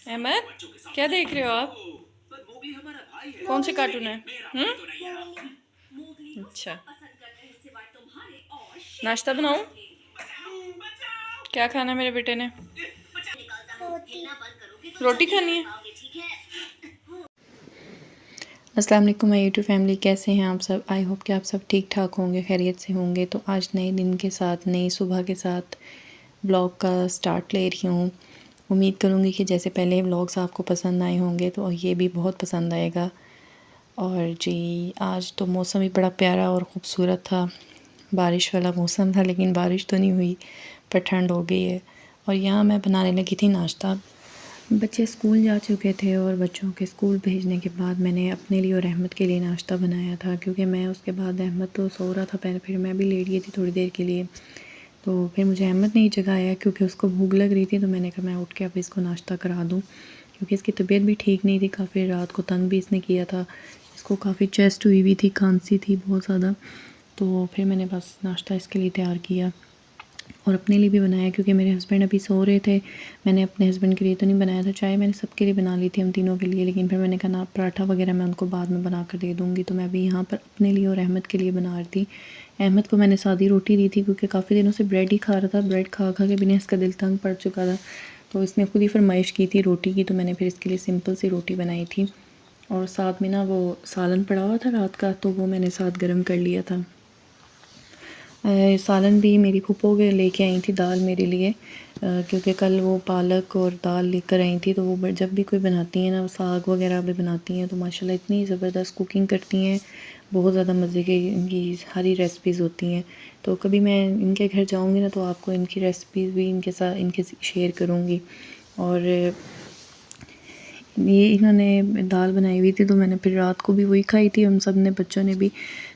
अहमद, क्या देख रहे हो आप? कौन से कार्टून है? अच्छा, नाश्ता बनाऊं? क्या खाना मेरे बेटे ने? रोटी खानी है। अस्सलाम वालेकुम माय यूट्यूब फैमिली, कैसे हैं आप सब? आई होप कि आप सब ठीक ठाक होंगे, खैरियत से होंगे। तो आज नए दिन के साथ, नई सुबह के साथ ब्लॉग का स्टार्ट ले रही हूँ। उम्मीद करूँगी कि जैसे पहले व्लॉग्स आपको पसंद आए होंगे तो ये भी बहुत पसंद आएगा। और जी, आज तो मौसम भी बड़ा प्यारा और ख़ूबसूरत था। बारिश वाला मौसम था लेकिन बारिश तो नहीं हुई, पर ठंड हो गई है। और यहाँ मैं बनाने लगी थी नाश्ता। बच्चे स्कूल जा चुके थे और बच्चों के स्कूल भेजने के बाद मैंने अपने लिए और अहमद के लिए नाश्ता बनाया था, क्योंकि मैं उसके बाद अहमद तो सो रहा था पहले, फिर मैं भी लेट गई थी थोड़ी देर के लिए। तो फिर मुझे अहमद ने ही जगाया क्योंकि उसको भूख लग रही थी। तो मैंने कहा मैं उठ के अब इसको नाश्ता करा दूँ, क्योंकि इसकी तबीयत भी ठीक नहीं थी, काफ़ी रात को तंग भी इसने किया था। इसको काफ़ी चेस्ट हुई थी, खांसी थी बहुत ज़्यादा। तो फिर मैंने बस नाश्ता इसके लिए तैयार किया और अपने लिए भी बनाया, क्योंकि मेरे हस्बैंड अभी सो रहे थे। मैंने अपने हस्बैंड के लिए तो नहीं बनाया था, चाय मैंने सबके लिए बना ली थी, हम तीनों के लिए। लेकिन फिर मैंने कहा ना, पराठा वगैरह मैं उनको बाद में बना कर दे दूँगी। तो मैं अभी यहाँ पर अपने लिए और अहमद के लिए बना रही थी। अहमद को मैंने सादी रोटी दी थी, क्योंकि काफ़ी दिनों से ब्रेड ही खा रहा था। ब्रेड खा खा के भी इसका दिल तंग पड़ चुका था, तो इसने खुद ही फरमाइश की थी रोटी की। तो मैंने फिर इसके लिए सिंपल सी रोटी बनाई थी, और साथ में ना वो सालन पड़ा हुआ था रात का, तो वो मैंने साथ गर्म कर लिया था। सालन भी मेरी फूफो के लेके आई थी, दाल मेरे लिए, क्योंकि कल वो पालक और दाल लेकर आई थी। तो वो जब भी कोई बनाती हैं ना, साग वगैरह भी बनाती हैं, तो माशाल्लाह इतनी ज़बरदस्त कुकिंग करती हैं। बहुत ज़्यादा मज़े की इनकी सारी रेसिपीज़ होती हैं। तो कभी मैं इनके घर जाऊँगी ना, तो आपको इनकी रेसिपीज़ भी इनके साथ इनके शेयर करूँगी। और ये इन्होंने दाल बनाई हुई थी, तो मैंने फिर रात को भी वही खाई थी, हम सब ने, बच्चों ने भी।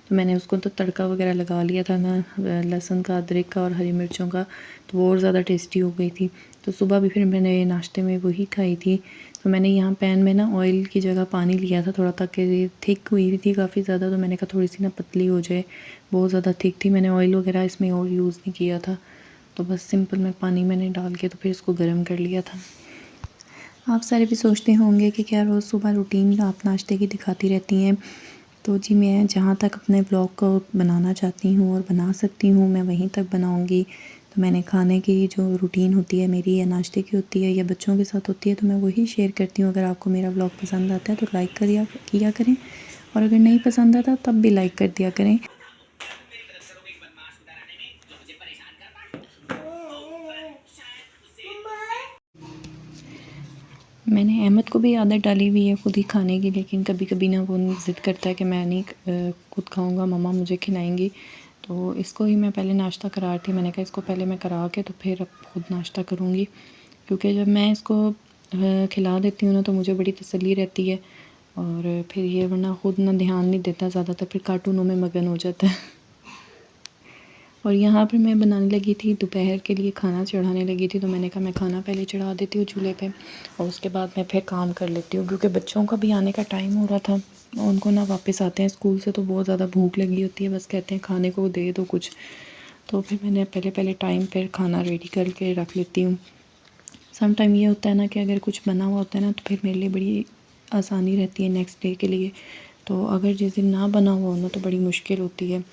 तो मैंने उसको तो तड़का वगैरह लगा लिया था ना, लहसुन का, अदरक का और हरी मिर्चों का, तो वो और ज़्यादा टेस्टी हो गई थी। तो सुबह भी फिर मैंने नाश्ते में वही खाई थी। तो मैंने यहाँ पैन में ना ऑयल की जगह पानी लिया था थोड़ा, ताकि थिक हुई थी काफ़ी ज़्यादा। तो मैंने कहा थोड़ी सी ना पतली हो जाए, बहुत ज़्यादा थिक थी। मैंने ऑयल वगैरह इसमें और यूज़ नहीं किया था, तो बस सिंपल में पानी मैंने डाल के तो फिर इसको गर्म कर लिया था। आप सारे भी सोचते होंगे कि क्या रोज़ सुबह रूटीन आप नाश्ते की दिखाती रहती हैं। तो जी, मैं जहाँ तक अपने ब्लॉग को बनाना चाहती हूँ और बना सकती हूँ, मैं वहीं तक बनाऊँगी। तो मैंने खाने की जो रूटीन होती है मेरी, या नाश्ते की होती है या बच्चों के साथ होती है, तो मैं वही शेयर करती हूँ। अगर आपको मेरा ब्लॉग पसंद आता है तो लाइक किया करें, और अगर नहीं पसंद आता तब भी लाइक कर दिया करें। मैंने अहमद को भी आदत डाली हुई है खुद ही खाने की, लेकिन कभी कभी ना वो ज़िद करता है कि मैं नहीं खुद खाऊंगा, मम्मा मुझे खिलाएंगी। तो इसको ही मैं पहले नाश्ता करा रही थी। मैंने कहा इसको पहले मैं करा के तो फिर अब खुद नाश्ता करूँगी, क्योंकि जब मैं इसको खिला देती हूँ ना, तो मुझे बड़ी तसल्ली रहती है। और फिर ये वरना खुद ना ध्यान नहीं देता ज़्यादातर, फिर कार्टूनों में मगन हो जाता है। और यहाँ पर मैं बनाने लगी थी, दोपहर के लिए खाना चढ़ाने लगी थी। तो मैंने कहा मैं खाना पहले चढ़ा देती हूँ चूल्हे पे, और उसके बाद मैं फिर काम कर लेती हूँ, क्योंकि बच्चों का भी आने का टाइम हो रहा था। उनको ना वापस आते हैं स्कूल से तो बहुत ज़्यादा भूख लगी होती है, बस कहते हैं खाने को दे दो कुछ। तो फिर मैंने पहले टाइम पर खाना रेडी करके रख लेती हूँ। सम टाइम ये होता है ना कि अगर कुछ बना हुआ होता है ना, तो फिर मेरे लिए बड़ी आसानी रहती है नेक्स्ट डे के लिए। तो अगर जिस दिन ना बना हुआ हो ना, तो बड़ी मुश्किल होती है।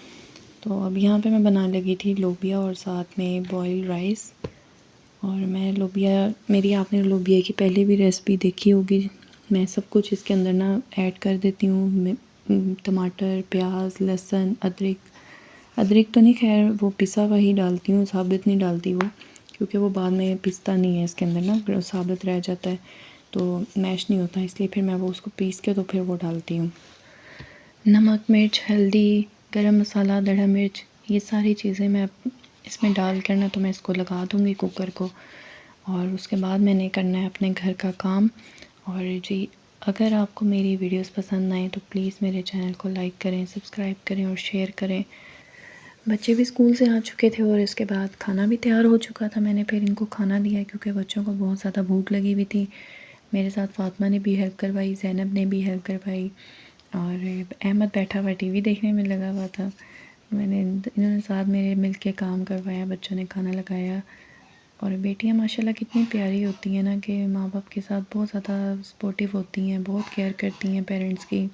तो अब यहाँ पे मैं बनाने लगी थी लोबिया और साथ में बॉइल्ड राइस। और मैं लोबिया, मेरी आपने लोबिया की पहले भी रेसिपी देखी होगी। मैं सब कुछ इसके अंदर ना ऐड कर देती हूँ, टमाटर, प्याज, लहसुन, अदरक तो नहीं, खैर वो पिसा हुआ ही डालती हूँ, साबित नहीं डालती वो, क्योंकि वो बाद में पिसता नहीं है इसके अंदर ना, साबित रह जाता है, तो मैश नहीं होता। इसलिए फिर मैं वो उसको पीस के तो फिर वो डालती हूँ। नमक, मिर्च, हल्दी, गरम मसाला, दड़ा मिर्च, ये सारी चीज़ें मैं इसमें डाल कर ना, तो मैं इसको लगा दूँगी कुकर को। और उसके बाद मैंने करना है अपने घर का काम। और जी, अगर आपको मेरी वीडियोस पसंद आए तो प्लीज़ मेरे चैनल को लाइक करें, सब्सक्राइब करें और शेयर करें। बच्चे भी स्कूल से आ चुके थे और इसके बाद खाना भी तैयार हो चुका था। मैंने फिर इनको खाना दिया, क्योंकि बच्चों को बहुत ज़्यादा भूख लगी हुई थी। मेरे साथ फ़ातिमा ने भी हेल्प करवाई, ज़ैनब ने भी हेल्प करवाई, और अहमद बैठा हुआ टीवी देखने में लगा हुआ था। इन्होंने साथ मेरे मिल के काम करवाया, बच्चों ने खाना लगाया। और बेटियां माशाल्लाह कितनी प्यारी होती हैं ना कि माँ बाप के साथ बहुत ज़्यादा सपोर्टिव होती हैं, बहुत केयर करती हैं पेरेंट्स की।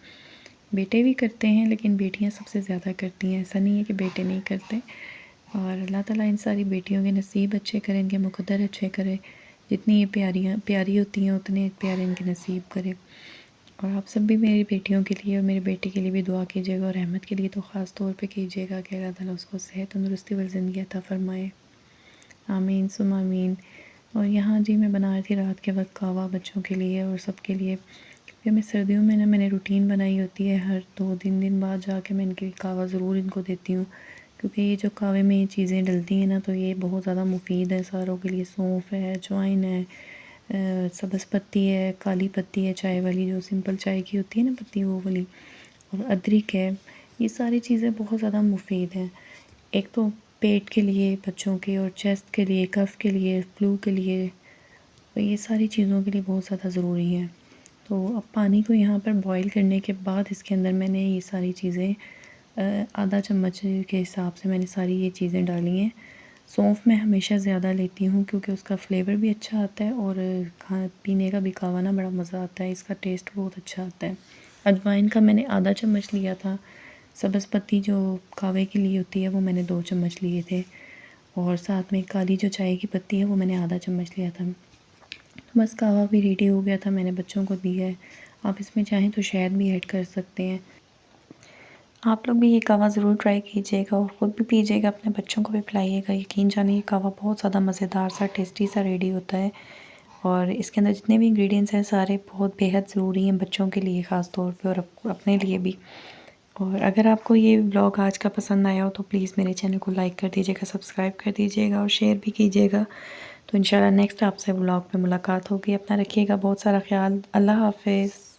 बेटे भी करते हैं लेकिन बेटियां सबसे ज़्यादा करती हैं, ऐसा नहीं है कि बेटे नहीं करते। और अल्लाह ताला इन सारी बेटियों के नसीब अच्छे करें, इनके मुक़द्दर अच्छे करे। जितनी ये प्यारी होती हैं उतने प्यारे इनके नसीब करे। और आप सब भी मेरी बेटियों के लिए और मेरे बेटे के लिए भी दुआ कीजिएगा, और अहमद के लिए तो ख़ास तौर पे कीजिएगा कि अल्लाह ताला उसको सेहत तंदुरुस्ती वाली ज़िंदगी अता फ़रमाए। आमीन सुम्मा आमीन। और यहाँ जी मैं बना रही थी रात के वक्त कहवा बच्चों के लिए और सबके लिए, क्योंकि मैं सर्दियों में ना मैंने रूटीन बनाई होती है, हर 2-3 दिन बाद जाके मैं इनके कहवा ज़रूर इनको देती हूँ, क्योंकि ये जो कहवे में ये चीज़ें डलती हैं ना तो ये बहुत ज़्यादा मुफीद है सारों के लिए। सौंफ है, अजवाइन है, सब्ज़ पत्ती है, काली पत्ती है चाय वाली, जो सिंपल चाय की होती है ना पत्ती वो वाली, और अदरक है। ये सारी चीज़ें बहुत ज़्यादा मुफीद हैं। एक तो पेट के लिए बच्चों के, और चेस्ट के लिए, कफ़ के लिए, फ्लू के लिए, तो ये सारी चीज़ों के लिए बहुत ज़्यादा ज़रूरी है। तो अब पानी को यहाँ पर बॉईल करने के बाद इसके अंदर मैंने ये सारी चीज़ें आधा चम्मच के हिसाब से मैंने सारी ये चीज़ें डाली हैं। सौंफ मैं हमेशा ज़्यादा लेती हूँ क्योंकि उसका फ्लेवर भी अच्छा आता है, और खा पीने का भी कहवा ना बड़ा मज़ा आता है, इसका टेस्ट बहुत अच्छा आता है। अजवाइन का मैंने आधा चम्मच लिया था। सब्ज़ पत्ती जो कहवे के लिए होती है वो मैंने 2 चम्मच लिए थे, और साथ में काली जो चाय की पत्ती है वो मैंने आधा चम्मच लिया था। बस कहवा भी रेडी हो गया था, मैंने बच्चों को दिया है। आप इसमें चाहें तो शहद भी ऐड कर सकते हैं। आप लोग भी ये कहवा ज़रूर ट्राई कीजिएगा और ख़ुद भी पीजिएगा, अपने बच्चों को भी पिलाइएगा। यकीन जानिए ये कहवा बहुत ज़्यादा मज़ेदार सा, टेस्टी सा रेडी होता है, और इसके अंदर जितने भी इंग्रेडिएंट्स हैं सारे बहुत बेहद ज़रूरी हैं बच्चों के लिए ख़ास तौर पे, और अपने लिए भी। और अगर आपको ये व्लॉग आज का पसंद आया हो तो प्लीज़ मेरे चैनल को लाइक कर दीजिएगा, सब्सक्राइब कर दीजिएगा और शेयर भी कीजिएगा। तो इंशाल्लाह नेक्स्ट आपसे व्लॉग पे मुलाकात होगी। अपना रखिएगा बहुत सारा ख्याल। अल्लाह हाफ़िज़।